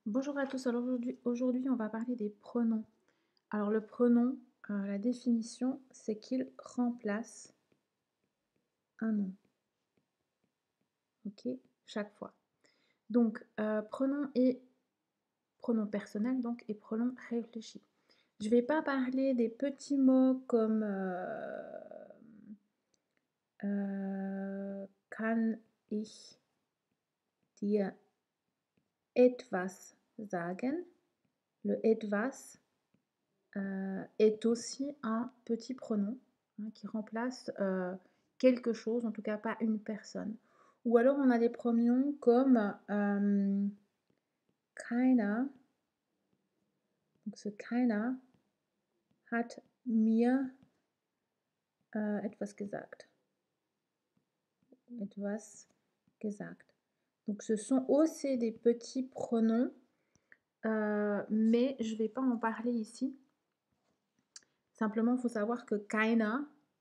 Bonjour à tous, alors aujourd'hui on va parler des pronoms. Alors le pronom, la définition, c'est qu'il remplace un nom, OK? Chaque fois. Donc pronom personnel donc et pronom réfléchi. Je vais pas parler des petits mots comme, kann ich dir etwas sagen? Le etwas est aussi un petit pronom, hein, qui remplace, quelque chose, en tout cas pas une personne. Ou alors on a des pronoms comme, keiner, donc ce keiner hat mir, etwas gesagt. Etwas gesagt. Donc ce sont aussi des petits pronoms, mais je vais pas en parler ici. Simplement, il faut savoir que keiner,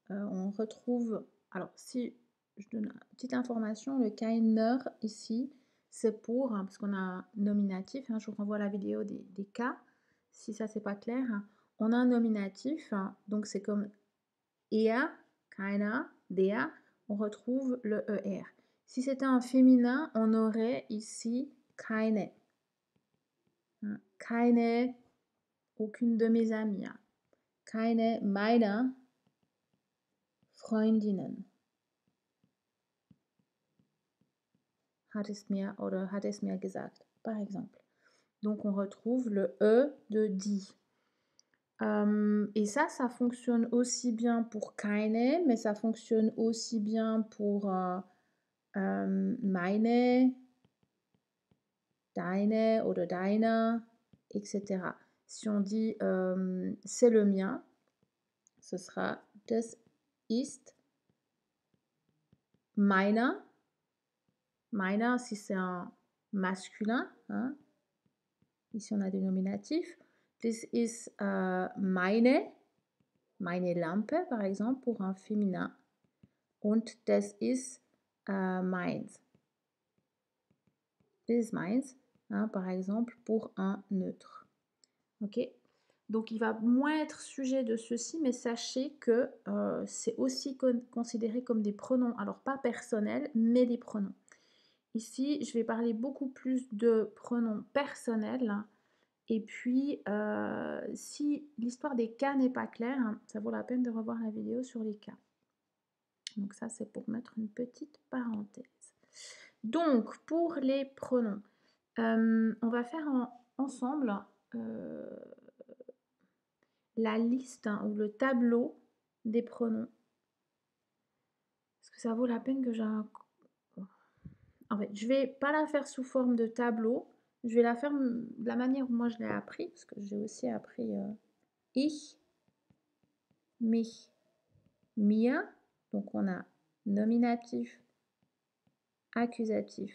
on retrouve alors si je donne une petite information, le keiner ici, c'est pour, parce qu'on a un nominatif, je vous renvoie à la vidéo des cas, si ça c'est pas clair. On a un nominatif, donc c'est comme er, keiner, der, on retrouve le er. Si c'était un féminin, on aurait ici keine. Keine, aucune de mes amies. Keine meiner Freundinnen. Hat es mir gesagt, par exemple. Donc on retrouve le E de die. Et ça fonctionne aussi bien pour keine, mais ça fonctionne aussi bien pour meine, deine oder deiner, etc. Si on dit c'est le mien, ce sera das ist meiner. Meiner, si c'est un masculin, ici on a des nominatifs. This is meine Lampe, par exemple, pour un féminin. Und das ist meins. This is meins, par exemple, pour un neutre. Ok? Donc il va moins être sujet de ceci, mais sachez que c'est aussi considéré comme des pronoms. Alors pas personnels, mais des pronoms. Ici, je vais parler beaucoup plus de pronoms personnels. Et puis, si l'histoire des cas n'est pas claire, ça vaut la peine de revoir la vidéo sur les cas. Donc ça, c'est pour mettre une petite parenthèse. Donc, pour les pronoms, on va faire ensemble la liste ou le tableau des pronoms. Parce que ça vaut la peine que j'ai un... En fait, je vais pas la faire sous forme de tableau. Je vais la faire de la manière où moi je l'ai appris, parce que j'ai aussi appris ich, mich, mir. Donc on a nominatif, accusatif,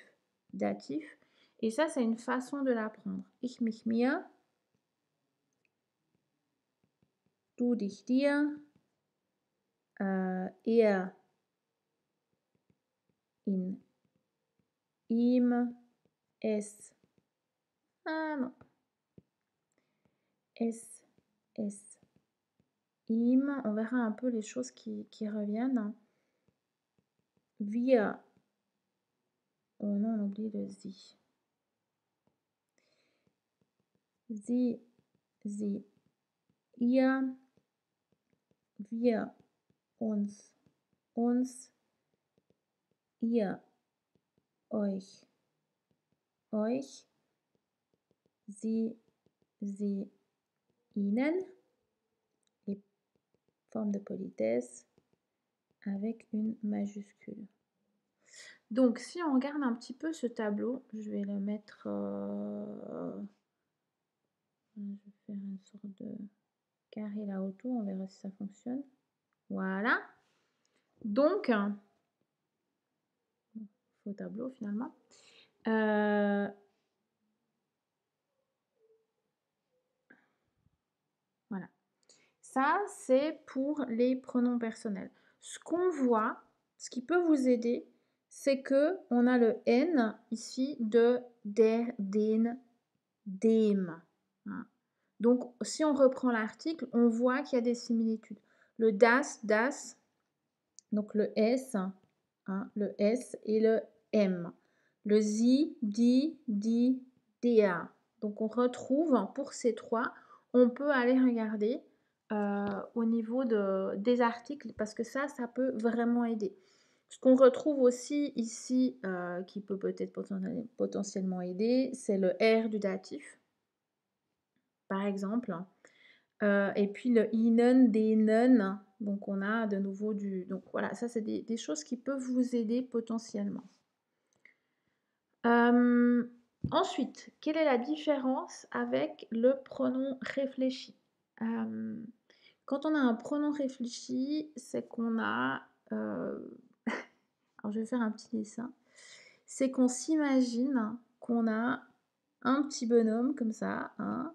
datif. Et ça, c'est une façon de l'apprendre. Ich, mich, mir. Du, dich, dir. Er, in, ihm, es. Ah non. Es, ihm. On verra un peu les choses qui reviennent. Wir. Oh non, on oublie le sie. Sie, ihr, wir, uns, ihr, euch, sie, ihnen, et forme de politesse avec une majuscule. Donc, si on regarde un petit peu ce tableau, je vais le mettre... je vais faire une sorte de carré là autour, on verra si ça fonctionne. Voilà. Donc, faux tableau finalement. Voilà. Ça, c'est pour les pronoms personnels. Ce qu'on voit, ce qui peut vous aider, c'est que on a le N ici de der, den, dem. Hein. Donc, si on reprend l'article, on voit qu'il y a des similitudes. Le das, donc le S, hein, le S et le M. Le sie, die, der. Donc, on retrouve pour ces trois, on peut aller regarder au niveau des articles parce que ça peut vraiment aider. Ce qu'on retrouve aussi ici, qui peut peut-être potentiellement aider, c'est le R du datif, par exemple. Et puis le ihnen, denen, donc on a de nouveau du... Donc voilà, ça c'est des choses qui peuvent vous aider potentiellement. Ensuite, quelle est la différence avec le pronom réfléchi? Quand on a un pronom réfléchi, c'est qu'on a... alors je vais faire un petit dessin. C'est qu'on s'imagine qu'on a un petit bonhomme comme ça, hein.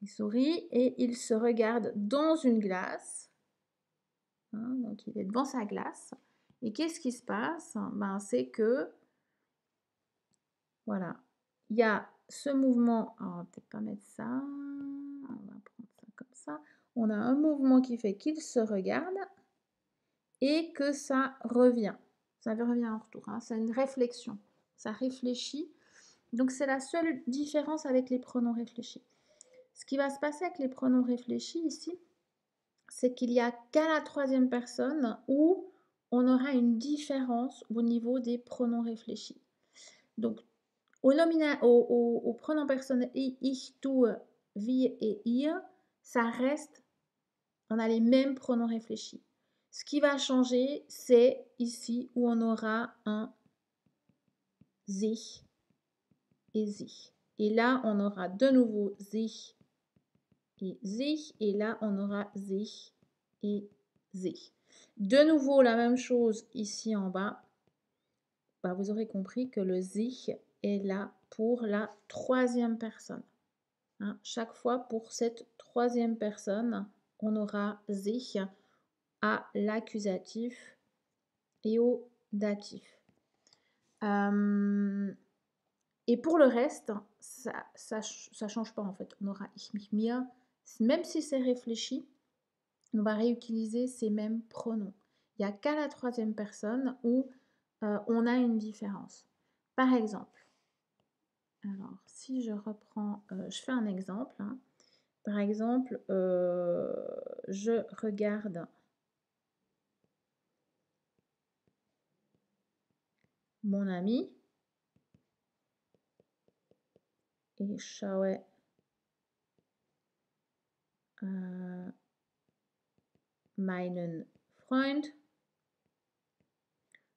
Il sourit et il se regarde dans une glace. Hein, donc il est devant sa glace. Et qu'est-ce qui se passe? Ben, c'est que, voilà, il y a ce mouvement. Alors, on va peut-être pas mettre ça. On va prendre ça comme ça. On a un mouvement qui fait qu'il se regarde et que ça revient. Ça revient en retour. Hein. C'est une réflexion. Ça réfléchit. Donc, c'est la seule différence avec les pronoms réfléchis. Ce qui va se passer avec les pronoms réfléchis ici, c'est qu'il n'y a qu'à la troisième personne où on aura une différence au niveau des pronoms réfléchis. Donc, au pronom personnel ich, tu, wir et ihr, ça reste, on a les mêmes pronoms réfléchis. Ce qui va changer, c'est ici où on aura un sich et sich. Et là, on aura de nouveau sich et sich. Et là, on aura sich et sich. De nouveau, la même chose ici en bas. Bah, vous aurez compris que le sich est là pour la troisième personne. Hein, chaque fois pour cette troisième personne, on aura sich à l'accusatif et au datif. Et pour le reste, ça change pas en fait. On aura ich, mich, mir. Même si c'est réfléchi, on va réutiliser ces mêmes pronoms. Il n'y a qu'à la troisième personne où on a une différence. Par exemple, alors si je reprends, je fais un exemple. Hein. Par exemple, je regarde mon ami et schaue meinen Freund.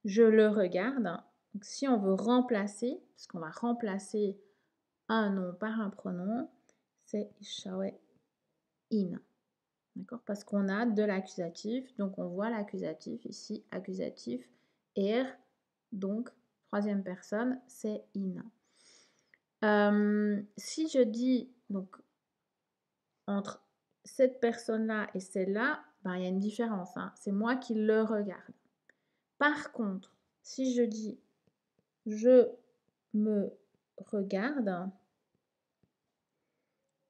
Je le regarde. Donc, si on veut remplacer, parce qu'on va remplacer un nom par un pronom, c'est ich schaue ihn. D'accord? Parce qu'on a de l'accusatif, donc on voit l'accusatif ici, accusatif, er, donc troisième personne, c'est ihn. Si je dis, donc, entre cette personne-là et celle-là, ben, il y a une différence. Hein, c'est moi qui le regarde. Par contre, si je dis je me regarde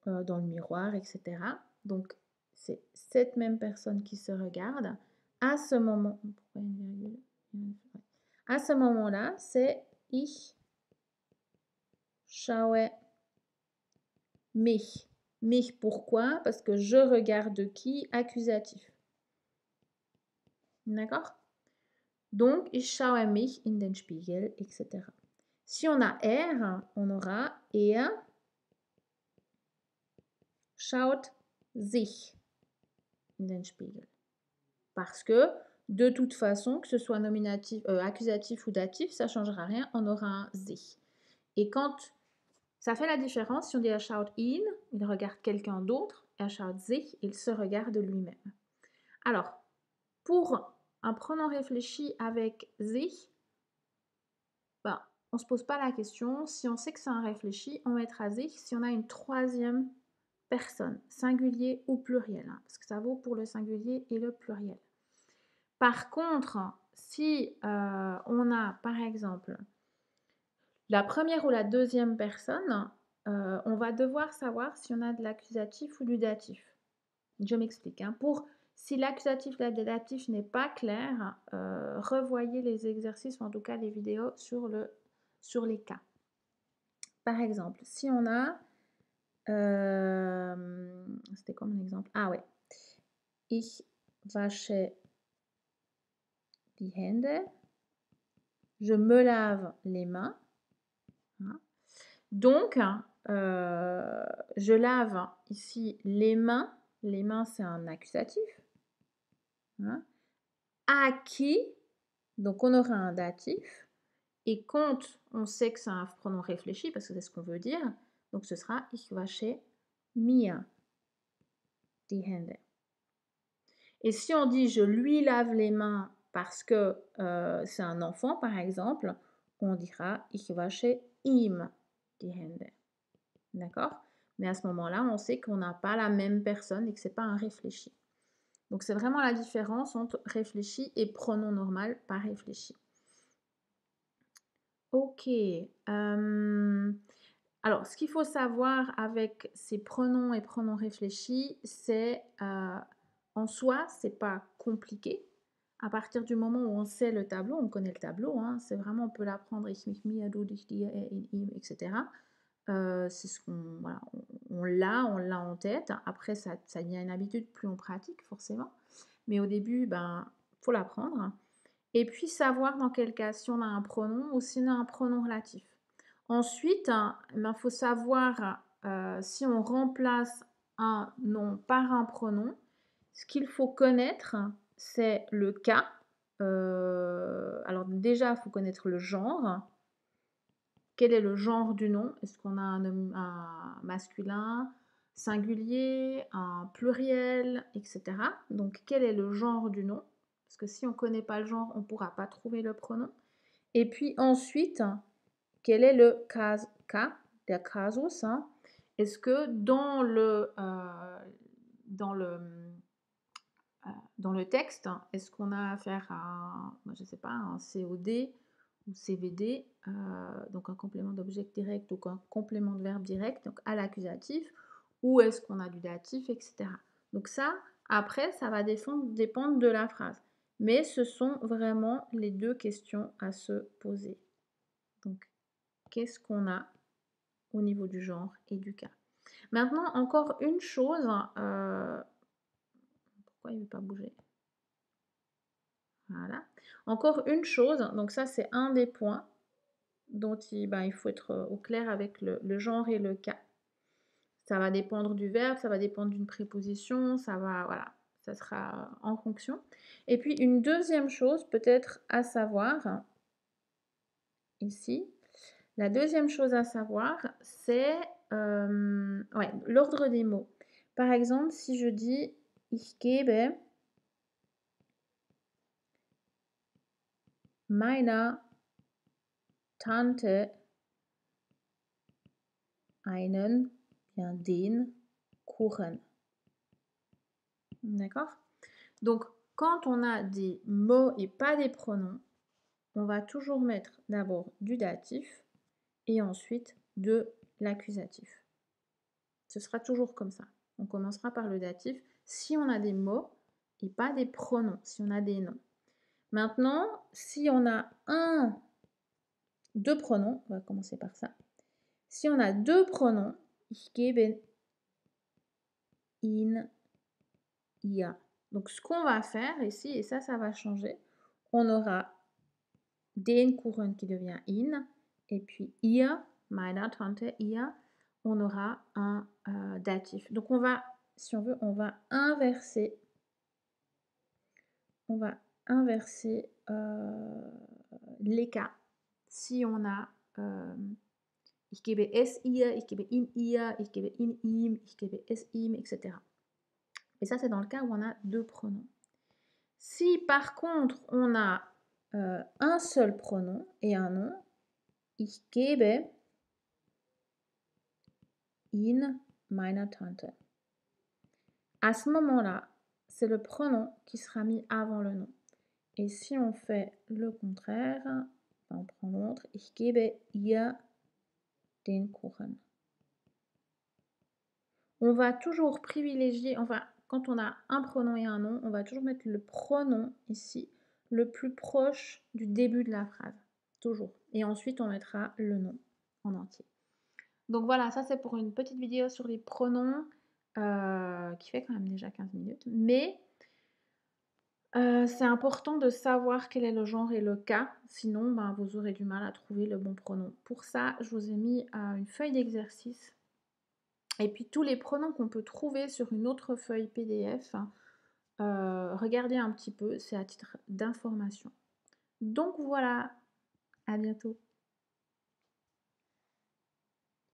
dans le miroir, etc. Donc, c'est cette même personne qui se regarde. À ce moment, pourquoi une virgule? À ce moment-là, c'est ich schaue mich. Mich, pourquoi? Parce que je regarde qui? Accusatif. D'accord? Donc, ich schaue mich in den Spiegel, etc. Si on a R, on aura er schaut sich in den Spiegel. Parce que, de toute façon, que ce soit nominatif, accusatif ou datif, ça ne changera rien, on aura un sich. Et quand ça fait la différence, si on dit er schaut ihn, il regarde quelqu'un d'autre, er schaut sich, il se regarde lui-même. Alors, pour un pronom réfléchi avec sich, ben, on ne se pose pas la question. Si on sait que c'est un réfléchi, on mettra sich si on a une troisième personne, singulier ou pluriel, hein, parce que ça vaut pour le singulier et le pluriel. Par contre, si on a, par exemple, La première ou la deuxième personne, on va devoir savoir si on a de l'accusatif ou du datif. Je m'explique, hein. Si l'accusatif, la datif n'est pas clair, revoyez les exercices ou en tout cas les vidéos sur les cas. Par exemple, si on a, c'était quoi mon exemple? Ah ouais. Ich wasche die Hände. Je me lave les mains. Hein. Donc, je lave ici les mains. Les mains, c'est un accusatif. Hein. À qui? Donc, on aura un datif. Et quand on sait que c'est un pronom réfléchi, parce que c'est ce qu'on veut dire, donc ce sera Ich wasche mir die Hände. Et si on dit je lui lave les mains parce que c'est un enfant, par exemple, on dira Ich wasche ihm die Hände. D'accord? Mais à ce moment-là, on sait qu'on n'a pas la même personne et que ce n'est pas un réfléchi. Donc, c'est vraiment la différence entre réfléchi et pronom normal, pas réfléchi. Ok. Alors, ce qu'il faut savoir avec ces pronoms et pronoms réfléchis, c'est en soi, c'est pas compliqué. À partir du moment où on sait le tableau, on connaît le tableau, hein, c'est vraiment, on peut l'apprendre, ich mich, mir, du, dich, dir, er, ihn, ihm, etc. C'est ce qu'on voilà, on l'a en tête. Après, ça devient une habitude, plus on pratique forcément. Mais au début, ben, faut l'apprendre. Et puis savoir dans quel cas, si on a un pronom ou si on a un pronom relatif. Ensuite, il faut savoir si on remplace un nom par un pronom. Ce qu'il faut connaître, c'est le cas. Alors déjà, il faut connaître le genre. Quel est le genre du nom? Est-ce qu'on a un masculin, singulier, un pluriel, etc. Donc, quel est le genre du nom? Parce que si on ne connaît pas le genre, on ne pourra pas trouver le pronom. Et puis ensuite, quel est le cas, der casus? Hein? Est-ce que dans le texte, est-ce qu'on a affaire à, je ne sais pas, un COD ou CVD, donc un complément d'objet direct ou un complément de verbe direct, donc à l'accusatif, ou est-ce qu'on a du datif, etc. Donc ça, après, ça va dépendre de la phrase. Mais ce sont vraiment les deux questions à se poser. Donc, qu'est-ce qu'on a au niveau du genre et du cas? Maintenant, encore une chose, pourquoi il ne veut pas bouger? Voilà. Encore une chose, donc ça c'est un des points dont il faut être au clair avec le genre et le cas. Ça va dépendre du verbe, ça va dépendre d'une préposition, voilà, ça sera en fonction. Et puis une deuxième chose peut-être à savoir, ici, la deuxième chose à savoir, c'est l'ordre des mots. Par exemple, si je dis Ich gebe meiner Tante den Kuchen. D'accord? Donc, quand on a des mots et pas des pronoms, on va toujours mettre d'abord du datif et ensuite de l'accusatif. Ce sera toujours comme ça. On commencera par le datif si on a des mots et pas des pronoms, si on a des noms. Maintenant, si on a deux pronoms, on va commencer par ça. Si on a deux pronoms, ich gebe ihn, ihr. Donc, ce qu'on va faire ici, et ça va changer, on aura den Kuchen qui devient in, et puis ihr, meiner Tante, ihr, on aura un datif. Donc, on va, si on veut, on va inverser les cas. Si on a ich gebe es ihr, ich gebe ihn ihr, ich gebe ihn ihm, ich gebe es ihm, etc. Et ça, c'est dans le cas où on a deux pronoms. Si par contre, on a un seul pronom et un nom, ich gebe ihn meiner Tante. À ce moment-là, c'est le pronom qui sera mis avant le nom. Et si on fait le contraire, on prend l'autre. Ich gebe ihr den Kuchen. On va toujours privilégier, enfin, quand on a un pronom et un nom, on va toujours mettre le pronom ici, le plus proche du début de la phrase. Toujours. Et ensuite, on mettra le nom en entier. Donc voilà, ça c'est pour une petite vidéo sur les pronoms qui fait quand même déjà 15 minutes. Mais c'est important de savoir quel est le genre et le cas, sinon ben, vous aurez du mal à trouver le bon pronom. Pour ça, je vous ai mis une feuille d'exercice et puis tous les pronoms qu'on peut trouver sur une autre feuille PDF, regardez un petit peu, c'est à titre d'information. Donc voilà, à bientôt.